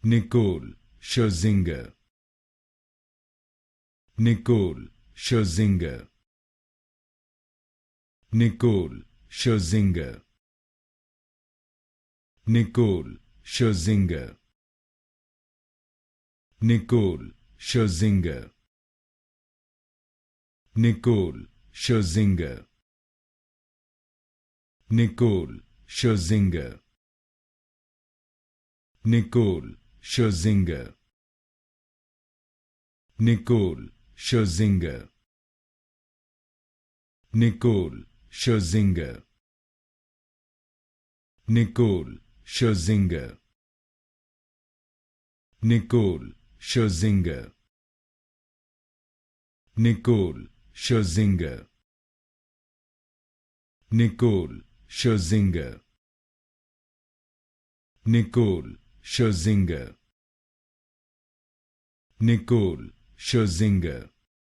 Nicole Scherzinger. Nicole Scherzinger. Nicole Scherzinger. Nicole Scherzinger. Nicole Scherzinger. Nicole Scherzinger. Nicole Scherzinger. Nicole Scherzinger. Nicole Scherzinger. Nicole Scherzinger. Nicole Scherzinger. Nicole Scherzinger. Nicole Scherzinger. Nicole Scherzinger. Nicole Scherzinger. Nicole Scherzinger.